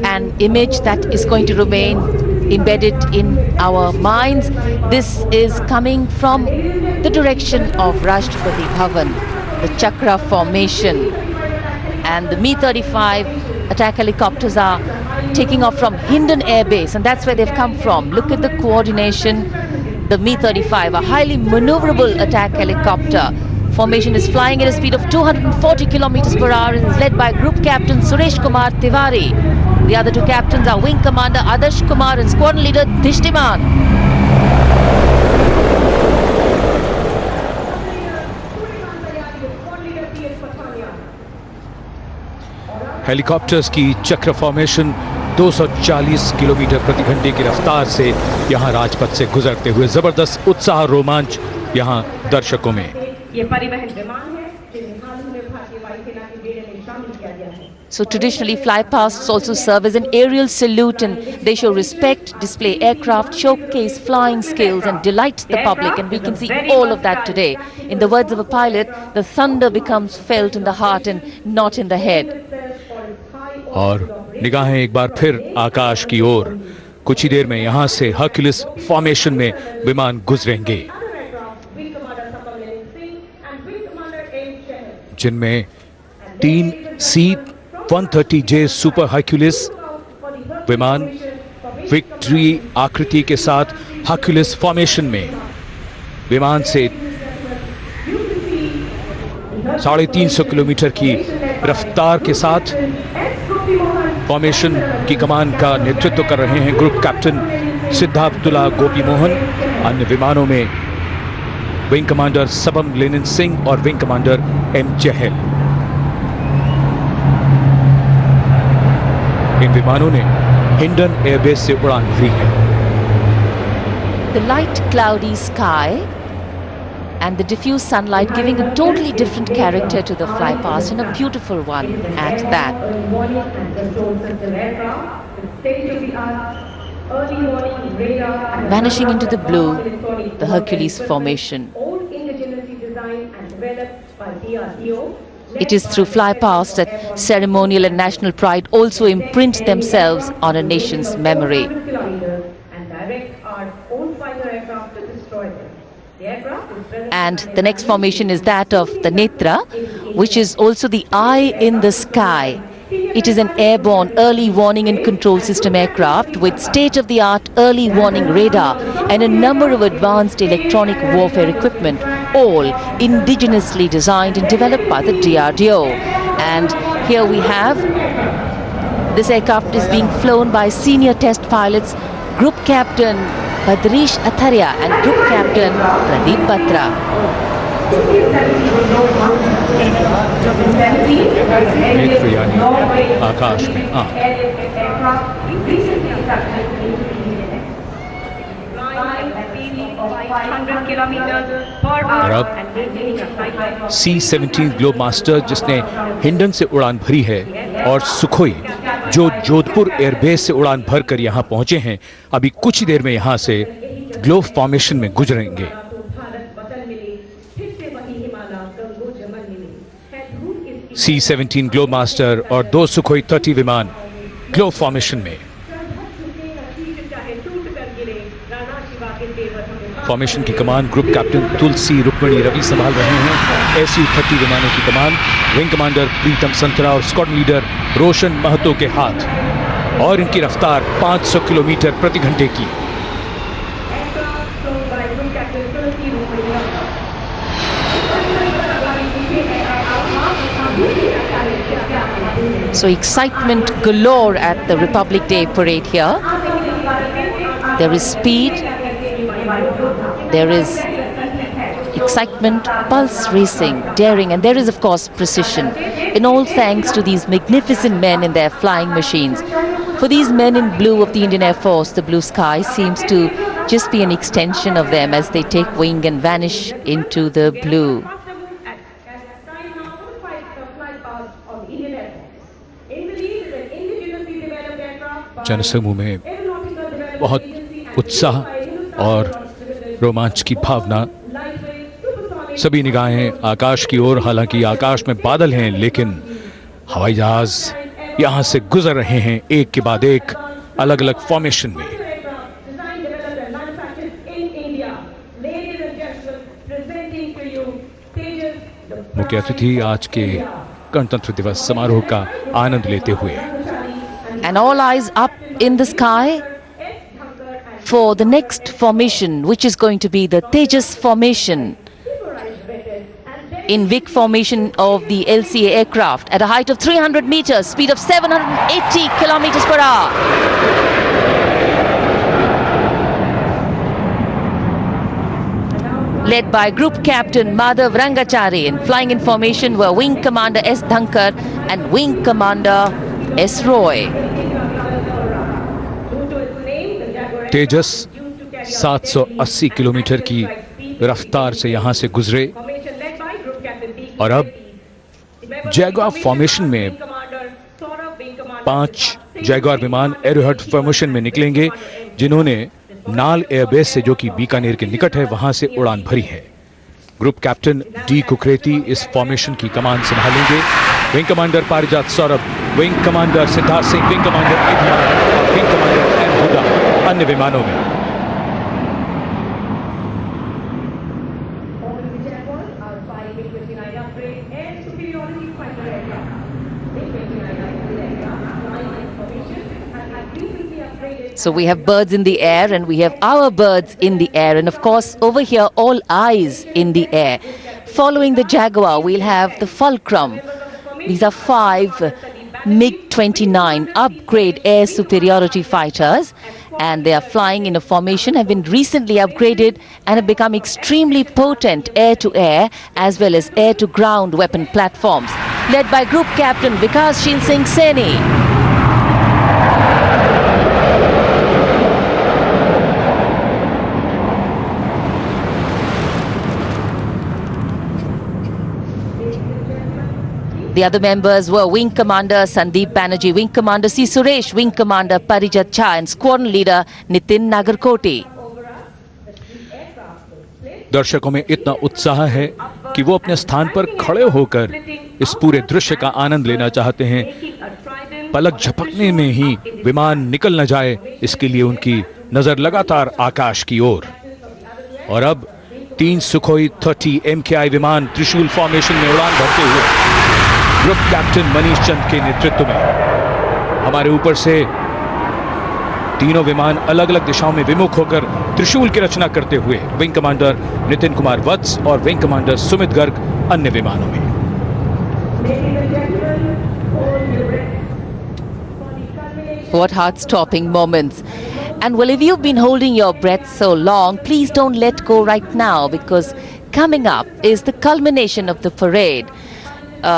an image that is going to remain embedded in our minds. This is coming from the direction of Rashtrapati Bhavan, the Chakra formation, and the Mi-35 attack helicopters are taking off from Hindon Air Base, and that's where they've come from. Look at the coordination. The Mi-35, a highly maneuverable attack helicopter formation, is flying at a speed of 240 kilometers per hour and is led by Group Captain Suresh Kumar Tiwari. The other two captains are Wing Commander Adarsh Kumar and Squadron Leader Dishtiman. Helicopters की चक्र formation 240 kilometre प्रति घंटे की रफ्तार से यहां राजपथ से गुजरते हुए जबरदस्त उत्साह रोमांच यहां दर्शकों में। ये परिवहन विमान है जिन्हें हाल ही में भारतीय वायुसेना के बेड़े में शामिल किया गया है। So traditionally, flypasts also serve as an aerial salute, and they show respect, display aircraft, showcase flying skills and delight the public, and we can see all of that today. In the words of a pilot, the thunder becomes felt in the heart and not in the head. और निगाहें एक बार फिर आकाश की ओर। कुछ ही देर में यहां से Hercules formation में विमान गुजरेंगे, जिनमें 3 C-130J सुपर हर्क्यूलिस विमान विक्ट्री आकृति के साथ हर्क्यूलिस फॉर्मेशन में विमान से 350 किलोमीटर की रफ्तार के साथ फॉर्मेशन की कमान का नेतृत्व कर रहे हैं ग्रुप कैप्टन सिद्धार्थुला गोपी मोहन। अन्य विमानों में विंग कमांडर सबम लेनिन सिंह और विंग कमांडर एम चहल। इन विमानों ने हिंडन एयरबेस से उड़ान भरी है। The light cloudy sky and the diffuse sunlight giving a totally different character to the flypast, and a beautiful one at that. Vanishing into the blue, the Hercules formation. It is through flypast that ceremonial and national pride also imprint themselves on a nation's memory. And the next formation is that of the Netra, which is also the eye in the sky. It is an airborne early warning and control system aircraft with state-of-the-art early warning radar and a number of advanced electronic warfare equipment, all indigenously designed and developed by the DRDO. And here we have, this aircraft is being flown by senior test pilots, Group Captain Badrish Atharya and Group Captain Pradeep Batra. नेत्र यानी आकाश में आँख। और अब C-17 globe master, जिसने हिंडन से उड़ान भरी है, और सुखोई जो जोधपुर एयरबेस से उड़ान भरकर यहां पहुंचे हैं, अभी कुछ ही देर में यहां से ग्लोब फॉर्मेशन में गुजरेंगे। C-17 ग्लोब मास्टर और 2 सुखोई 30 विमान ग्लोब फॉर्मेशन में। फॉर्मेशन की कमान ग्रुप कैप्टन तुलसी रुक्मणी रवि संभाल रहे हैं। Su-30 विमानों की कमान विंग कमांडर प्रीतम संतरा और स्क्वाड्रन लीडर रोशन महतो के हाथ, और इनकी रफ्तार 500 किलोमीटर प्रति घंटे की। So excitement galore at the Republic Day parade here. There is speed, there is excitement, pulse racing, daring, and there is of course precision. And all thanks to these magnificent men in their flying machines. For these men in blue of the Indian Air Force, the blue sky seems to just be an extension of them as they take wing and vanish into the blue. जनसमूह में बहुत उत्साह और रोमांच की भावना, सभी निगाहें आकाश की ओर। हालांकि आकाश में बादल हैं, लेकिन हवाई जहाज यहां से गुजर रहे हैं एक के बाद एक अलग अलग फॉर्मेशन में। Designed, developed and manufactured in India. Ladies and gentlemen, presenting to you Tejas, the मुख्य अतिथि आज के गणतंत्र दिवस समारोह का आनंद लेते हुए। And all eyes up in the sky for the next formation, which is going to be the Tejas formation. In Vic formation of the LCA aircraft at a height of 300 meters, speed of 780 kilometers per hour. Led by Group Captain Madhav Rangachari, and flying in formation were Wing Commander S. Dhankar and Wing Commander S. Roy. Tejas 780 kilometre की रफ्तार से यहां से गुजरे और अब Jaguar formation में 5 Jaguar विमान एरोहट फॉर्मेशन में निकलेंगे, जिन्होंने नाल एयरबेस से, जो कि बीकानेर के निकट है, वहां से उड़ान भरी है। ग्रुप कैप्टन डी कुकरेती इस फॉर्मेशन की कमान संभालेंगे। विंग कमांडर पारिजात Saurabh, wing commander Siddharth Singh, wing commander और विंग कमांडर एम हुदा अन्य विमानों में। So we have birds in the air and we have our birds in the air, and of course over here all eyes in the air. Following the Jaguar we'll have the Fulcrum. These are 5 MiG-29 upgrade air superiority fighters, and they are flying in a formation, have been recently upgraded and have become extremely potent air-to-air as well as air-to-ground weapon platforms. Led by Group Captain Vikas Shin Singh Saini. The other members were Wing Commander Sandeep Banerjee, Wing Commander C. Suresh, Wing Commander Parijat Jha and Squadron Leader Nitin Nagarkoti. दर्शकों में इतना उत्साह है कि वो अपने स्थान पर खड़े होकर इस पूरे दृश्य का आनंद लेना चाहते हैं। पलक झपकने में ही विमान निकल न जाए, इसके लिए उनकी नजर लगातार आकाश की ओर। और अब 3 सुखोई 30 MKI विमान त्रिशूल फॉर्मेशन में उड़ान भरते हुए ग्रुप कैप्टन मनीष चंद के नेतृत्व में हमारे ऊपर से तीनों विमान अलग अलग दिशाओं में विमुख होकर त्रिशूल की रचना करते हुए विंग कमांडर नितिन कुमार वत्स और विंग कमांडर सुमित गर्ग अन्य विमानों में। What heart-stopping moments. And well, if you've been holding your breath so long, please don't let go right now, because coming up is the culmination of the parade.